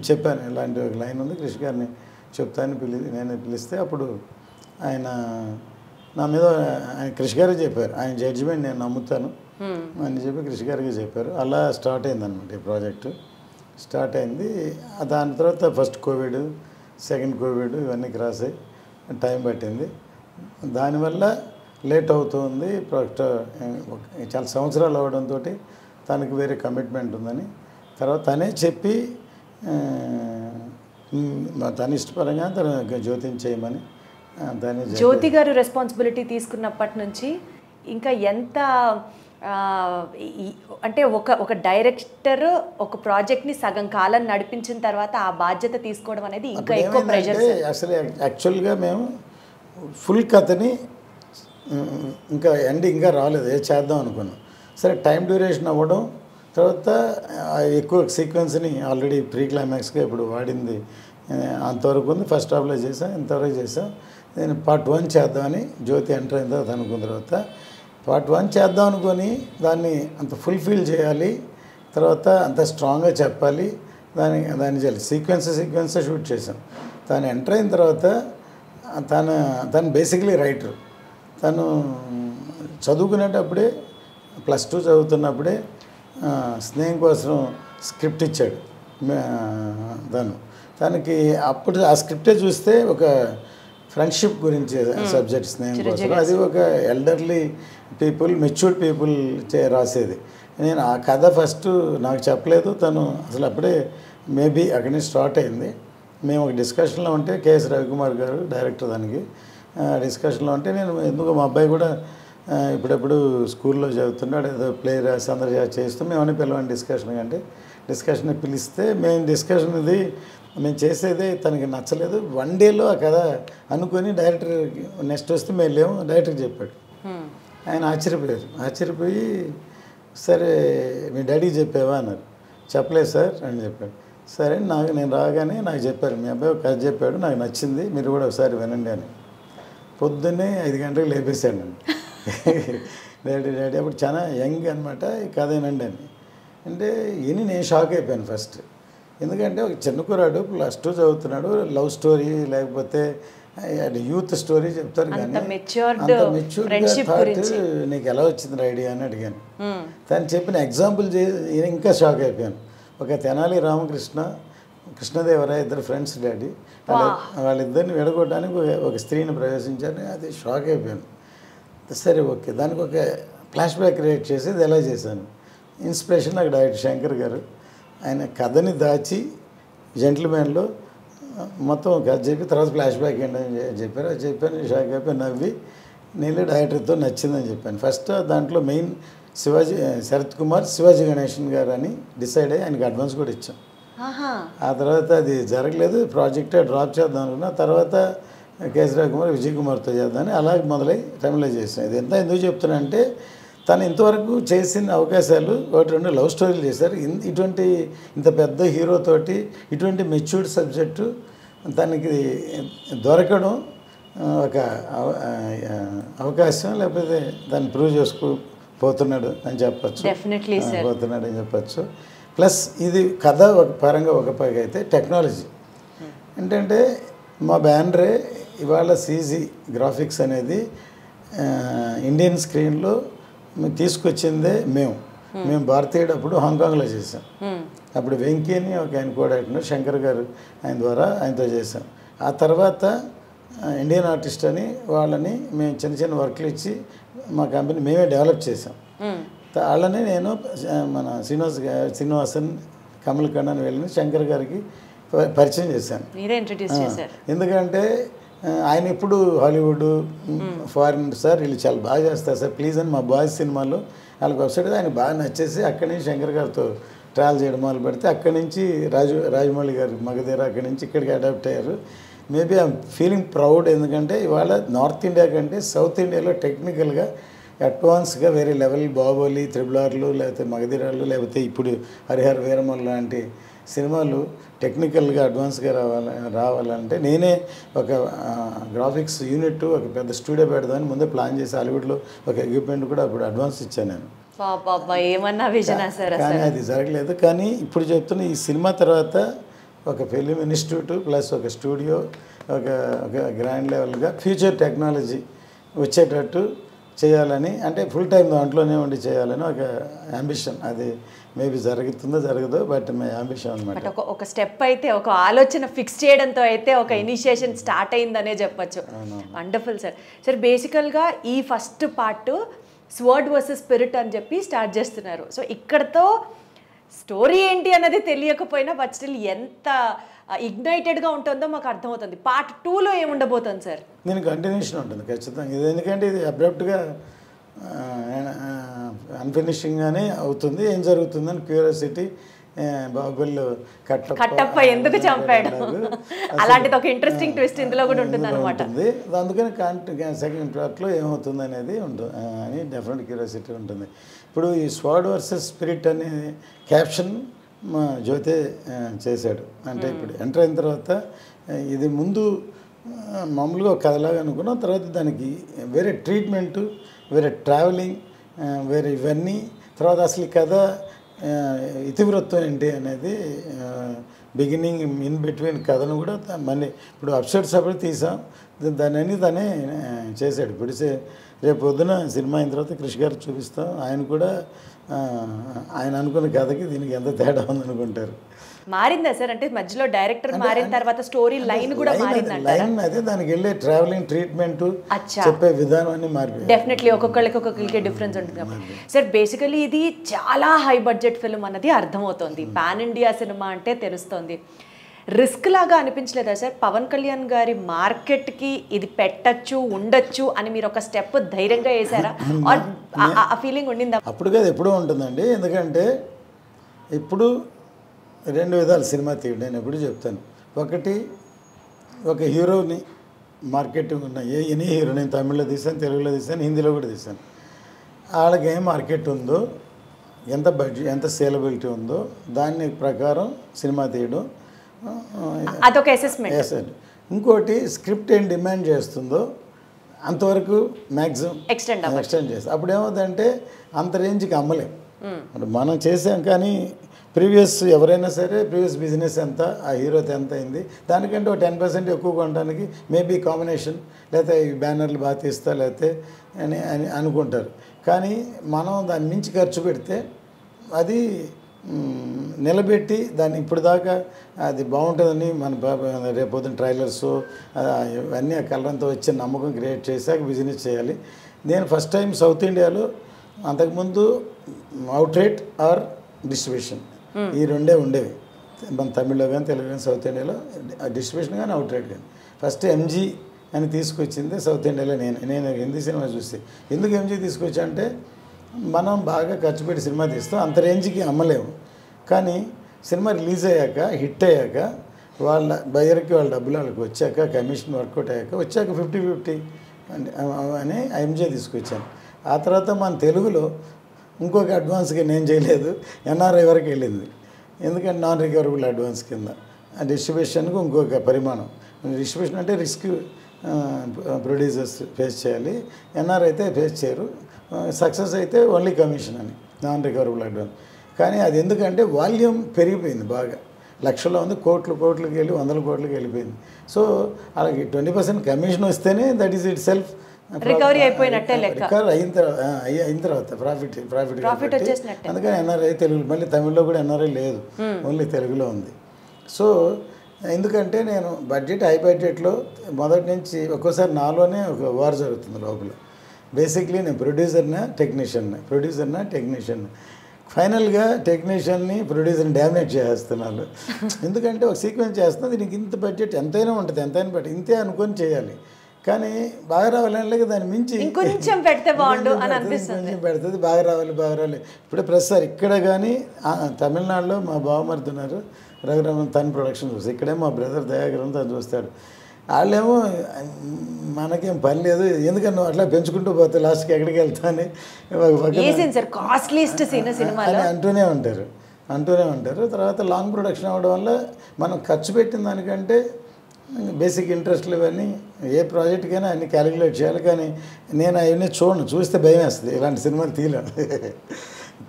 చెప్పాను, ఇలాంటి ఒక లైన్ ఉంది, క్రిష్ గారిని చెప్తాను నేను పిలిస్తే అప్పుడు ఆయన నా మీద, ఆయన క్రిష్ గారే చెప్పారు, ఆయన జడ్జిమెంట్ నేను నమ్ముతాను అని చెప్పి క్రిష్ గారికి చెప్పారు. అలా స్టార్ట్ అయింది అనమాట ఈ ప్రాజెక్టు. స్టార్ట్ అయింది. దాని తర్వాత ఫస్ట్ కోవిడ్, సెకండ్ కోవిడ్ ఇవన్నీ క్రాస్ అయ్యి టైం పట్టింది. దానివల్ల లేట్ అవుతుంది ప్రాజెక్ట్. చాలా సంవత్సరాలు అవడంతో తనకి వేరే కమిట్మెంట్ ఉందని తర్వాత తనే చెప్పి తన ఇష్టపరంగా తన జ్యోతిని చేయమని తనే. జ్యోతి గారు రెస్పాన్సిబిలిటీ తీసుకున్నప్పటి నుంచి ఇంకా ఎంత అంటే ఒక డైరెక్టర్ ఒక ప్రాజెక్ట్ని సగం కాలం నడిపించిన తర్వాత ఆ బాధ్యత తీసుకోవడం అనేది ఇంకా ఎక్కువ ప్రెషర్. అసలు యాక్చువల్గా మేము ఫుల్ కథని ఇంకా ఇంకా రాలేదు, ఏది చేద్దాం అనుకున్నాం. సరే టైం డ్యూరేషన్ అవ్వడం, తర్వాత ఎక్కువ సీక్వెన్స్ని ఆల్రెడీ ప్రీ క్లైమాక్స్గా ఇప్పుడు వాడింది అంతవరకు ఉంది. ఫస్ట్ హాఫ్లో చేసాం, ఇంతవరకు చేసాం. నేను పార్ట్ 1 చేద్దామని జ్యోతి ఎంటర్ అయిన తర్వాత అనుకున్న తర్వాత పార్ట్ 1 చేద్దాం అనుకొని దాన్ని అంత ఫుల్ఫిల్ చేయాలి, తర్వాత అంత స్ట్రాంగ్గా చెప్పాలి, దాన్ని చేయాలి. సీక్వెన్స్ షూట్ చేసాం. తను ఎంటర్ అయిన తర్వాత తను బేసిక్లీ రైటర్. తను చదువుకునేటప్పుడే +2 చదువుతున్నప్పుడే స్నేహం కోసం స్క్రిప్ట్ ఇచ్చాడు తనకి. అప్పుడు ఆ స్క్రిప్టే చూస్తే ఒక ఫ్రెండ్షిప్ గురించి సబ్జెక్ట్ స్నేహం కోసం. అది ఒక ఎల్డర్లీ పీపుల్, మెచ్యూర్డ్ పీపుల్ రాసేది. నేను ఆ కథ ఫస్ట్ నాకు చెప్పలేదు తను, అసలు అప్పుడే మేబీ అక్కడి నుంచి స్టార్ట్ అయింది. మేము ఒక డిస్కషన్లో ఉంటే కేఎస్ రవికుమార్ గారు డైరెక్టర్, దానికి డిస్కషన్లో ఉంటే నేను ఎందుకు మా అబ్బాయి కూడా ఇప్పుడెప్పుడు స్కూల్లో చదువుతున్నాడు, ఏదో ప్లే రాసి అందరూ చేస్తూ మేమని పిలవండి డిస్కషన్ పిలిస్తే మేము డిస్కషన్ ఇది మేము చేసేదే తనకి నచ్చలేదు. 1 డేలో ఆ కథ అనుకొని డైరెక్టర్ నెక్స్ట్ వస్తే మేము లేము డైరెక్టర్కి చెప్పాడు. ఆయన ఆశ్చర్యపోయి సరే మీ డాడీకి చెప్పావా అన్నారు. చెప్పలేదు సార్ అని చెప్పాడు. సరే నేను రాగానే నాకు చెప్పారు, మీ అబ్బాయి ఒక కథ చెప్పాడు, నాకు నచ్చింది, మీరు కూడా ఒకసారి వినండి అని. పొద్దున్నే 5 గంటలకు లేపేశాడు నన్ను. డాడీ అప్పుడు చాలా యంగ్ అనమాట, ఈ కథ వినండి అని అంటే నేను షాక్ అయిపోయాను ఫస్ట్. ఎందుకంటే ఒక చిన్న కుర్రాడు +2 చదువుతున్నాడు, లవ్ స్టోరీ లేకపోతే యూత్ స్టోరీ చెప్తారు, కానీ అంత మెచ్యూర్డ్గా థాట్ నీకు ఎలా వచ్చింది ఐడియా అని అడిగాను. తను చెప్పిన ఎగ్జాంపుల్ ఇంకా షాక్ అయిపోయాను. ఒక తెనాలి రామకృష్ణ, కృష్ణదేవరాయ ఇద్దరు ఫ్రెండ్స్ డాడీ, వాళ్ళిద్దరిని విడగొట్టడానికి ఒక స్త్రీని ప్రవేశించారు. అది షాక్ అయిపోయాను. సరే ఓకే, దానికి ఒక ఫ్లాష్ బ్యాక్ క్రియేట్ చేసి ఇది ఎలా చేశాను. ఇన్స్పిరేషన్ నాకు డైరెక్టర్ శంకర్ గారు, ఆయన కథని దాచి జెంటిల్మెన్లో మొత్తం కథ చెప్పి తర్వాత ఫ్లాష్ బ్యాక్ ఏంటని చెప్పారు. అది చెప్పాను, షాక్ అయిపోయి నవ్వి నేను డైరెక్టర్తో నచ్చిందని చెప్పాను. ఫస్ట్ దాంట్లో మెయిన్ శరత్ కుమార్, శివాజీ గణేషన్ గారు అని డిసైడ్ అయ్యి ఆయనకి అడ్వాన్స్ కూడా ఇచ్చాం. ఆ తర్వాత అది జరగలేదు, ప్రాజెక్టే డ్రాప్ చేద్దాం అనుకున్నా. తర్వాత కేఎస్ రవికుమార్, విజయ్ కుమార్తో చేద్దామని అలాగే మొదలై తమిళలో చేసాం. ఇది ఎంత ఎందుకు చెప్తున్నా అంటే తను ఇంతవరకు చేసిన అవకాశాలు 1-2 లవ్ స్టోరీలు చేశారు. ఇంత పెద్ద హీరోతోటి ఇటువంటి మెచ్యూర్డ్ సబ్జెక్టు తనకి దొరకడం ఒక అవకాశం, లేకపోతే దాన్ని ప్రూవ్ పోతున్నాడు అని చెప్పచ్చు. Definitely sir. పోతున్నాడు అని చెప్పచ్చు. ప్లస్ ఇది కథ ఒక పరంగా ఒక పైగా అయితే టెక్నాలజీ ఏంటంటే మా బ్యానరే ఇవాళ సీజీ గ్రాఫిక్స్ అనేది ఇండియన్ స్క్రీన్లో తీసుకొచ్చిందే మేము భారతీయుడు అప్పుడు హాంకాంగ్లో చేసాం. అప్పుడు వెంకీ అని ఒక ఆయన కోఆర్డినేటర్ శంకర్ గారు, ఆయన ద్వారా ఆయనతో చేసాం. ఆ తర్వాత ఇండియన్ ఆర్టిస్ట్ అని వాళ్ళని మేము చిన్న చిన్న వర్క్లు మా కంపెనీ మేమే డెవలప్ చేసాం. వాళ్ళని నేను మన శ్రీనివాసన్ కమల్ కണ്ണన్ వెళ్ళిన శంకర్ గారికి పరిచయం చేశాను. ఎందుకంటే ఆయన ఇప్పుడు హాలీవుడ్ ఫారిన్ సార్ వీళ్ళు చాలా బాగా చేస్తారు సార్ ప్లీజ్ అని మా బాయ్స్ సినిమాలో వాళ్ళకి వెబ్సైట్ ఆయన బాగా నచ్చేసి అక్కడి నుంచి శంకర్ గారితో ట్రావెల్ చేయడం మొదలు పెడితే అక్కడి నుంచి రాజమౌళి గారు మగధీర అక్కడి నుంచి ఇక్కడికి అడాప్ట్ అయ్యారు. Maybe I'm feeling proud. ఎందుకంటే ఇవాళ నార్త్ ఇండియా కంటే సౌత్ ఇండియాలో టెక్నికల్గా అడ్వాన్స్గా వేరే లెవెల్ బాహుబలి, త్రిబులార్లు, లేకపోతే మగధీరాలు, లేకపోతే ఇప్పుడు హరిహర వీరమల్ లాంటి సినిమాలు టెక్నికల్గా అడ్వాన్స్గా రావాలంటే నేనే ఒక గ్రాఫిక్స్ యూనిట్ ఒక పెద్ద స్టూడియో పెడదామని ముందే ప్లాన్ చేసి హాలీవుడ్లో ఒక ఎక్విప్మెంట్ కూడా అప్పుడు అడ్వాన్స్ ఇచ్చాను నేను. కానీ అది జరగలేదు. కానీ ఇప్పుడు చెప్తున్న ఈ సినిమా తర్వాత ఒక ఫిలిం ఇన్స్టిట్యూట్ ప్లస్ ఒక స్టూడియో ఒక గ్రాండ్ లెవెల్గా ఫ్యూచర్ టెక్నాలజీ వచ్చేటట్టు చేయాలని, అంటే ఫుల్ టైం దాంట్లోనే ఉండి చేయాలని ఒక అంబిషన్. అది మేబీ జరగదో బట్ మై అంబిషన్ అనమాట. ఒక స్టెప్ అయితే ఒక ఆలోచన ఫిక్స్ చేయడంతో అయితే ఒక ఇనిషియేషన్ స్టార్ట్ అయిందనే చెప్పచ్చు. Wonderful sir. సార్ బేసికల్గా ఈ first part sword versus spirit అని చెప్పి స్టార్ట్ చేస్తున్నారు. సో ఇక్కడతో స్టోరీ ఏంటి అన్నది తెలియకపోయినా బట్ స్టిల్ ఎంత ఇగ్నైటెడ్గా ఉంటుందో మాకు అర్థమవుతుంది. పార్ట్ 2లో ఏముండబోతుంది సార్? దీని కంటిన్యూషన్ ఉంటుంది ఖచ్చితంగా. ఇది ఎందుకంటే ఇది అబ్రప్ట్గా అన్ఫినిషింగ్గానే అవుతుంది. ఏం జరుగుతుందని క్యూరియాసిటీ. బాహుబలిలో కట్టప్ప ఎందుకు చంపాడు అలాంటిది ఒక ఇంట్రెస్టింగ్ ట్విస్ట్ ఇందులో కూడా ఉంటుంది అనమాట. అందుకని సెకండ్ పార్ట్లో ఏమవుతుంది అనేది ఉంటుంది అని డెఫినెట్ క్యూరియాసిటీ ఉంటుంది. ఇప్పుడు ఈ స్వర్డ్ వర్సెస్ స్పిరిట్ అనే క్యాప్షన్ మా జ్యోతే చేశాడు. అంటే ఇప్పుడు ఎంటర్ అయిన తర్వాత ఇది ముందు మామూలుగా ఒక కథలాగా అనుకున్నాం, తర్వాత దానికి వేరే ట్రీట్మెంటు, వేరే ట్రావెలింగ్, వేరే ఇవన్నీ, తర్వాత అసలు ఈ కథ ఇతివృత్తం ఏంటి అనేది బిగినింగ్ ఇన్ బిట్వీన్ కథను కూడా మళ్ళీ ఇప్పుడు అప్సెట్స్ అప్పుడు తీసాం. దాన్ని అన్నీ తనే చేశాడు. ఇప్పుడు రేపు పొద్దున సినిమా అయిన తర్వాత కృషి గారు చూపిస్తాం. ఆయన కూడా ఆయన అనుకున్న కథకి దీనికి ఎంత తేడా ఉందనుకుంటారు. మారిందా సార్? అంటే మధ్యలో డైరెక్టర్ మారిన తర్వాత స్టోరీ లైన్ కూడా మారిందంటారా? లైన్ అదే దానికి వెళ్ళే ట్రావెలింగ్ ట్రీట్మెంట్ చెప్పే విధానం అన్ని మారిపోయింది. డెఫినెట్లీ ఒక్కొక్కరికి డిఫరెన్స్ ఉంటుంది కాబట్టి. సార్ బేసికలీ ఇది చాలా హై బడ్జెట్ ఫిల్మ్ అన్నది అర్థమవుతుంది. పాన్ ఇండియా సినిమా అంటే తెలుస్తుంది. రిస్క్ లాగా అనిపించలేదా సార్? పవన్ కళ్యాణ్ గారి మార్కెట్కి ఇది పెట్టచ్చు ఉండొచ్చు అని మీరు ఒక స్టెప్ ధైర్యంగా వేసారా? ఆ ఫీలింగ్ ఉండిందా? అప్పుడు కాదు ఎప్పుడూ ఉంటుందండి. ఎందుకంటే ఇప్పుడు రెండు విధాలు సినిమా తీయడం నేను ఎప్పుడు చెప్తాను. ఒకటి ఒక హీరోని మార్కెటింగ్ ఉన్న ఎనీ హీరో, నేను తమిళ్లో తీసాను, తెలుగులో తీసాను, హిందీలో కూడా తీసాను. వాళ్ళకి ఏం మార్కెట్ ఉందో, ఎంత బడ్జెట్, ఎంత సేలబిలిటీ ఉందో దాని ప్రకారం సినిమా తీయడం అదొక అసెస్మెంట్. ఇంకోటి స్క్రిప్ట్ ఏం డిమాండ్ చేస్తుందో అంతవరకు మ్యాక్సిమం ఎక్స్టెండ్ చేస్తాం. అప్పుడు ఏమవుతుందంటే అంత రేంజ్కి అమ్మలేం. అంటే మనం చేసాం కానీ ప్రీవియస్ ఎవరైనా సరే ప్రీవియస్ బిజినెస్ ఎంత, ఆ హీరోతో ఎంత అయింది, దానికంటే ఒక 10% ఎక్కువ కొనడానికి మేబీ కాంబినేషన్, లేకపోతే ఈ బ్యానర్లు బాగా తీస్తా లేకపోతే అని అనుకుంటారు. కానీ మనం దాన్ని మించి ఖర్చు పెడితే అది నిలబెట్టి దాన్ని ఇప్పుడు దాకా అది బాగుంటుందని మన రేపొద్దున ట్రైలర్స్ ఇవన్నీ ఆ కలరంతా వచ్చే నమ్మకం క్రియేట్ చేశాక బిజినెస్ చేయాలి. నేను ఫస్ట్ టైం సౌత్ ఇండియాలో, అంతకుముందు అవుట్రేట్ ఆర్ డిస్ట్రిబ్యూషన్ ఈ రెండే ఉండేవి మన తమిళ్లో కానీ తెలుగు కానీ. సౌత్ ఇండియాలో డిస్ట్రిబ్యూషన్ కానీ అవుట్రేట్ కానీ. ఫస్ట్ ఎంజీ అని తీసుకొచ్చింది సౌత్ ఇండియాలో. నేను హిందీ సినిమా చూస్తే ఎందుకు ఎంజీ తీసుకొచ్చా అంటే మనం బాగా ఖర్చు పెట్టి సినిమా తీస్తాం, అంత రేంజ్కి అమ్మలేము. కానీ సినిమా రిలీజ్ అయ్యాక హిట్ అయ్యాక వాళ్ళ బయర్కి వాళ్ళ డబ్బులు వాళ్ళకి వచ్చాక కమిషన్ వర్కౌట్ అయ్యాక వచ్చాక 50-50 అని ఎంజే తీసుకొచ్చాను. ఆ తర్వాత మన తెలుగులో ఇంకొక అడ్వాన్స్గా నేను చేయలేదు, ఎన్ఆర్ఐ వరకు వెళ్ళింది. ఎందుకంటే నాన్ రికవరబుల్ అడ్వాన్స్ కింద ఆ డిస్ట్రిబ్యూషన్కు ఇంకొక పరిమాణం. డిస్ట్రిబ్యూషన్ అంటే రిస్క్ ప్రొడ్యూసర్స్ ఫేస్ చేయాలి, ఎన్ఆర్ అయితే ఫేస్ చేయరు, సక్సెస్ అయితే ఓన్లీ కమిషన్ అని, నాన్ రికవరబుల్ అడ్వాన్స్. కానీ అది ఎందుకంటే వాల్యూమ్ పెరిగిపోయింది బాగా, లక్షల్లో ఉంది, కోట్లకి వెళ్ళి 100 కోట్లకి వెళ్ళిపోయింది. సో అలాగే 20% కమిషన్ వస్తేనే that is it self recovery అయిపోయినట్టే లెక్క. రికవర్ అయిన తర్వాత ప్రాఫిట్ వచ్చేసినట్టే. అందుకని ఎన్ఆర్ఐ తెలుగు, మళ్ళీ తమిళ్లో కూడా ఎన్ఆర్ఐ లేదు, ఓన్లీ తెలుగులో ఉంది. సో ఎందుకంటే నేను బడ్జెట్ హై బడ్జెట్లో మొదటి నుంచి ఒక్కోసారి నాలోనే ఒక వార్ జరుగుతుంది లోపల. బేసిక్లీ నేను ప్రొడ్యూసర్నా టెక్నీషియన్, ఫైనల్గా టెక్నీషియన్ని ప్రొడ్యూసర్ని డామినేట్ చేస్తున్నాను. ఎందుకంటే ఒక సీక్వెన్స్ చేస్తున్నా, దీనికి ఇంత బడ్జెట్ ఎంతైనా ఉంటుంది, ఎంతైనా బట్టి ఇంతే అనుకొని చేయాలి. కానీ బాగా రావాలని దాన్ని మించి ఇంకొంచెం పెడితే బాగుండు అని అనిపిస్తుంది, కొంచెం పెడుతుంది, బాగా రావాలి. ఇప్పుడే ప్రస్తుతం ఇక్కడ కానీ తమిళనాడులో మా బావమరిది ఉన్నారు, రఘురామన్, తన ప్రొడక్షన్ చూస్తాడు. ఇక్కడే మా బ్రదర్ దయాకరన్ తను చూస్తాడు. వాళ్ళేమో మనకేం పని లేదు, ఎందుకని నువ్వు అట్లా పెంచుకుంటూ పోతే లాస్ట్కి ఎక్కడికి వెళ్తా అని అంటూనే ఉంటారు. తర్వాత లాంగ్ ప్రొడక్షన్ అవ్వడం వల్ల మనం ఖర్చు పెట్టిన దానికంటే బేసిక్ ఇంట్రెస్ట్లు ఇవన్నీ ఏ ప్రాజెక్ట్కైనా అన్ని క్యాలిక్యులేట్ చేయాలి. కానీ నేను అవన్నీ చూస్తే భయం వేస్తుంది, ఇలాంటి సినిమాలు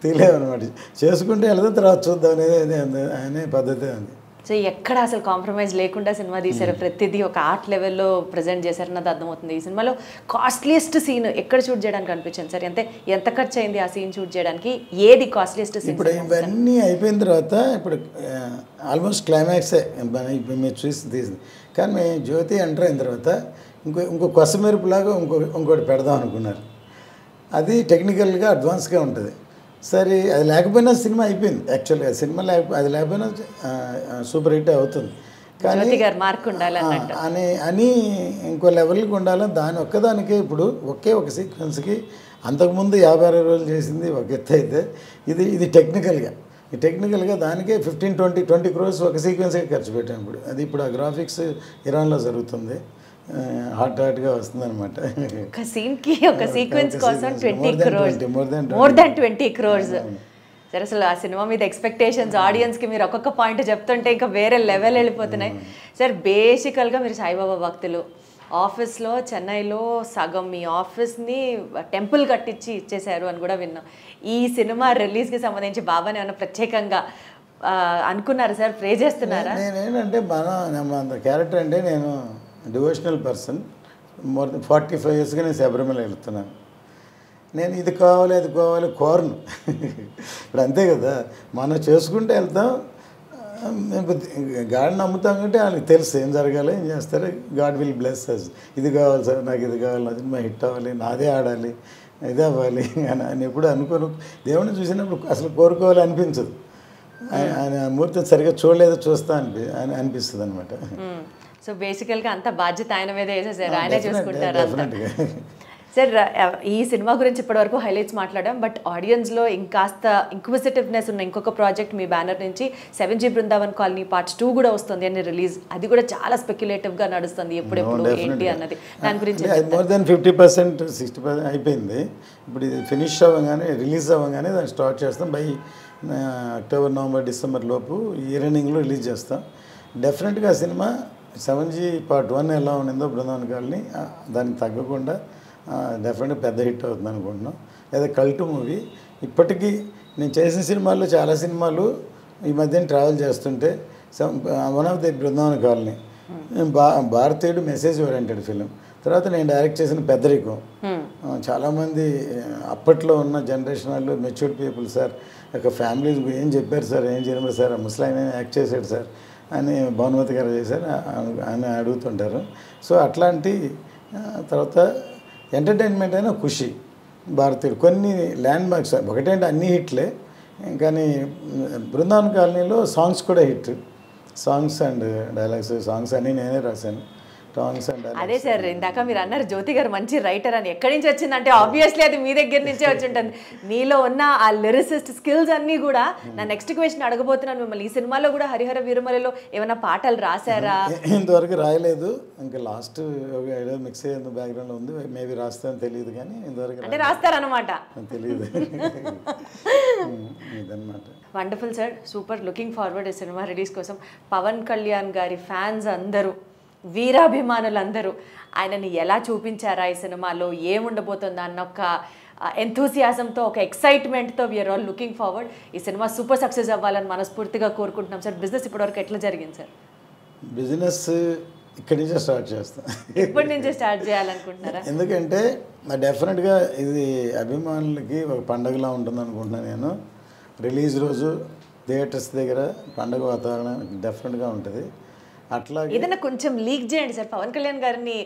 తీలేమన్నమాట. చేసుకుంటే వెళ్తే తర్వాత చూద్దాం అనే పద్ధతి ఉంది. సో ఎక్కడ అసలు కాంప్రమైజ్ లేకుండా సినిమా తీశారు, ప్రతిదీ ఒక ఆర్ట్ లెవెల్లో ప్రజెంట్ చేశారన్నది అర్థమవుతుంది. ఈ సినిమాలో కాస్ట్లీయెస్ట్ సీన్ ఎక్కడ షూట్ చేయడానికి అనిపించింది సార్? ఎంత ఖర్చు అయింది ఆ సీన్ షూట్ చేయడానికి? ఏది కాస్ట్లీయెస్ట్ సీన్? ఇప్పుడు ఇవన్నీ అయిపోయిన తర్వాత ఇప్పుడు ఆల్మోస్ట్ క్లైమాక్సే మీరు తీసింది. కానీ మేము జ్యోతి ఎంటర్ అయిన తర్వాత ఇంకో కొసమెరుపులాగా ఇంకోటి పెడదాం అనుకున్నారు. అది టెక్నికల్గా అడ్వాన్స్గా ఉంటుంది. సరే అది లేకపోయినా సినిమా అయిపోయింది. యాక్చువల్గా సినిమా అది లేకపోయినా సూపర్ హిట్ అవుతుంది. కానీ అని ఇంకో లెవెల్కి ఉండాలని దాని ఒక్కదానికే ఇప్పుడు ఒక సీక్వెన్స్కి అంతకుముందు 50-60 రోజులు చేసింది ఒక ఎత్తు అయితే ఇది టెక్నికల్గా దానికే 15-20 crores ఒక సీక్వెన్స్కి ఖర్చు పెట్టాను. ఇప్పుడు ఆ గ్రాఫిక్స్ ఇరాన్లో జరుగుతుంది, హాట్గా వస్తుంది అనమాట. ఒక సీన్కి ఒక సీక్వెన్స్ కోసం 20 crores, మోర్ దాన్ 20 crores. సరే, అసలు ఆ సినిమా మీద ఎక్స్పెక్టేషన్స్ ఆడియన్స్కి మీరు ఒక్కొక్క పాయింట్ చెప్తుంటే ఇంకా వేరే లెవెల్ వెళ్ళిపోతున్నాయి సార్. బేసికల్గా మీరు సాయిబాబా భక్తులు, ఆఫీస్లో చెన్నైలో సగం మీ ఆఫీస్ని టెంపుల్ కట్టించి ఇచ్చేశారు అని కూడా విన్నాం. ఈ సినిమా రిలీజ్కి సంబంధించి బాబాని ఏమైనా ప్రత్యేకంగా అనుకున్నారు సార్? ప్రే చేస్తున్నారా? నేనేంటంటే మన క్యారెక్టర్ అంటే నేను డివోషనల్ పర్సన్. మోర్ దెన్ 45 yearsగా నేను శబరిమల వెళ్తున్నాను. నేను ఇది కావాలి అది కావాలి కోరను. ఇప్పుడు అంతే కదా, మనం చేసుకుంటే వెళ్తాం. గాడ్ నమ్ముతాం కంటే వాళ్ళకి తెలుసు ఏం జరగాలి, ఏం చేస్తారు. God will bless us. ఇది కావాలి సార్, నాకు ఇది కావాలి, అది మా హిట్ అవ్వాలి, నాదే ఆడాలి, ఇదే అవ్వాలి అని ఎప్పుడు అనుకోను. దేవుడిని చూసినప్పుడు అసలు కోరుకోవాలి అనిపించదు. ఆయన మూర్తి సరిగ్గా చూస్తా అనిపిస్తుంది అనమాట. సో బేసికల్గా అంత బాధ్యత ఆయన మీద వేసేసారు, ఆయనే చూసుకుంటారు సార్. ఈ సినిమా గురించి ఇప్పటివరకు హైలైట్స్ మాట్లాడాం, బట్ ఆడియన్స్లో ఇంకాస్త ఇంక్విజిటివ్నెస్ ఉన్న ఇంకొక ప్రాజెక్ట్ మీ బ్యానర్ నుంచి 7G బృందావన్ కాలనీ Part 2 కూడా వస్తుంది అని రిలీజ్. అది కూడా చాలా స్పెక్యులేటివ్గా నడుస్తుంది, ఎప్పుడెప్పుడు ఏంటి అన్నది. దాని గురించి మోర్ దెన్ 50%, 60% అయిపోయింది. ఇప్పుడు ఇది ఫినిష్ అవ్వగానే, రిలీజ్ అవ్వగానే దాన్ని స్టార్ట్ చేస్తాం. బై అక్టోబర్, నవంబర్, డిసెంబర్ లోపు ఈ రన్నింగ్లో రిలీజ్ చేస్తాం. డెఫినెట్గా సినిమా 7G Part 1 ఎలా ఉండిందో బృందావన్ కాలనీ దానికి తగ్గకుండా డెఫినెట్గా పెద్ద హిట్ అవుతుంది అనుకుంటున్నాం. లేదా కల్ట్ మూవీ. ఇప్పటికీ నేను చేసిన సినిమాల్లో చాలా సినిమాలు ఈ మధ్యన ట్రావెల్ చేస్తుంటే one of the Brindavan colony, భారతీయుడు మెసేజ్ ఓరియంటెడ్ ఫిలిం. తర్వాత నేను డైరెక్ట్ చేసిన పెద్దరికం. చాలామంది అప్పట్లో ఉన్న జనరేషన్ వాళ్ళు మెచ్యూర్డ్ పీపుల్ సార్, ఒక ఫ్యామిలీ ఏం చెప్పారు సార్, ఏం చేయలేదు సార్, ముసలాయన యాక్ట్ చేశాడు సార్ అని భానుమతి గారు చేశారు అని అడుగుతుంటారు. సో అట్లాంటి తర్వాత ఎంటర్టైన్మెంట్ అయినా ఖుషి, భారతీయుడు, కొన్ని ల్యాండ్ మార్క్స్. ఒకటేంటి అన్ని హిట్లే, కానీ బృందావన్ కాలనీలో సాంగ్స్ కూడా hit. Songs and dialogues, songs అన్నీ నేనే రాశాను. అదే సార్, ఇందాక మీరు అన్నారు జ్యోతి గారు మంచి రైటర్ అని. ఎక్కడి నుంచి వచ్చిందంటే ఆబ్వియస్లీ అది మీ దగ్గర నుంచే వచ్చి ఉంటుంది. మీలో ఉన్న ఆ లిరిసిస్ట్ స్కిల్స్ అన్నీ కూడా. నా నెక్స్ట్ క్వశ్చన్ అడగబోతున్నాను మిమ్మల్ని, ఈ సినిమాలో కూడా హరిహర వీరమలలో ఏమైనా పాటలు రాశారా? ఇంతవరకు రాయలేదు, ఇంకా లాస్ట్ మిక్స్ అయ్యేందుకు బ్యాక్గ్రౌండ్లో ఉంది, మేబీ రాస్తానని తెలియదు. కానీ ఇంతవరకు అంటే రాస్తారనమాట, తెలియదు. ఇదన్నమాట. Wonderful sir, super. Looking forward ఈ సినిమా రిలీజ్ కోసం. పవన్ కళ్యాణ్ గారి ఫ్యాన్స్ అందరూ వీరాభిమానులందరూ ఆయనని ఎలా చూపించారా ఈ సినిమాలో, ఏముండబోతుందా అన్న ఒక ఎంతూసియాజంతో, ఒక ఎక్సైట్మెంట్తో వీఆర్ ఆల్ లుకింగ్ ఫార్వర్డ్. ఈ సినిమా సూపర్ సక్సెస్ అవ్వాలని మనస్ఫూర్తిగా కోరుకుంటున్నాం సార్. బిజినెస్ ఇప్పటివరకు ఎట్లా జరిగింది సార్? బిజినెస్ ఇక్కడి నుంచే స్టార్ట్ చేస్తాం. ఇప్పటి నుంచే స్టార్ట్ చేయాలనుకుంటున్నారా? ఎందుకంటే డెఫినెట్గా ఇది అభిమానులకి ఒక పండగలా ఉంటుంది అనుకుంటున్నాను నేను. రిలీజ్ రోజు థియేటర్స్ దగ్గర పండగ వాతావరణం డెఫినెట్గా ఉంటుంది. అట్లా ఏదైనా కొంచెం లీక్ చేయండి సార్ పవన్ కళ్యాణ్ గారిని,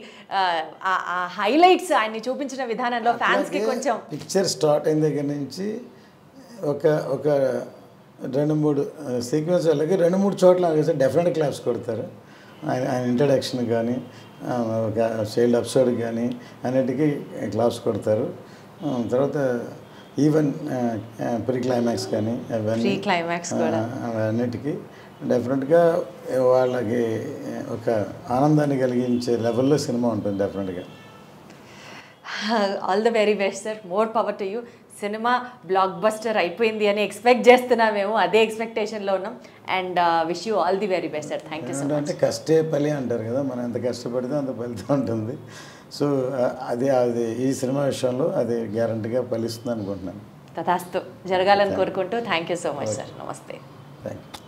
హైలైట్స్ ఆయన్ని చూపించిన విధానంలో ఫ్యాన్స్కి కొంచెం. పిక్చర్ స్టార్ట్ అయిన దగ్గర నుంచి ఒక ఒక 2-3 సీక్వెన్స్ వాళ్ళకి 2-3 చోట్ల డెఫినెట్ క్లాప్స్ కొడతారు. ఆయన ఇంట్రడక్షన్ కానీ ఒక చైల్డ్ ఎపిసోడ్కి కానీ అన్నిటికీ క్లాప్స్ కొడతారు. తర్వాత ఈవెన్ ప్రీ క్లైమాక్స్ కానీ అవన్నీ అన్నిటికీ డెఫినెట్గా వాళ్ళకి ఒక ఆనందాన్ని కలిగించే లెవెల్లో సినిమా ఉంటుంది డెఫినెట్గా. All the very best sir, more power to you. Cinema block buster అయిపోయింది అని ఎక్స్పెక్ట్ చేస్తున్నామేమో, అదే ఎక్స్పెక్టేషన్లో ఉన్నాం. And wish you all the very best sir. Thank you so much. అంటే కష్టే ఫలి అంటారు కదా, మనం ఎంత కష్టపడితే అంత ఫలితం ఉంటుంది. సో అది ఈ సినిమా విషయంలో అది గ్యారంటీగా ఫలిస్తుంది అనుకుంటున్నాను. తథాస్తు జరగాలని కోరుకుంటూ thank you so much sir. నమస్తే. Thank you.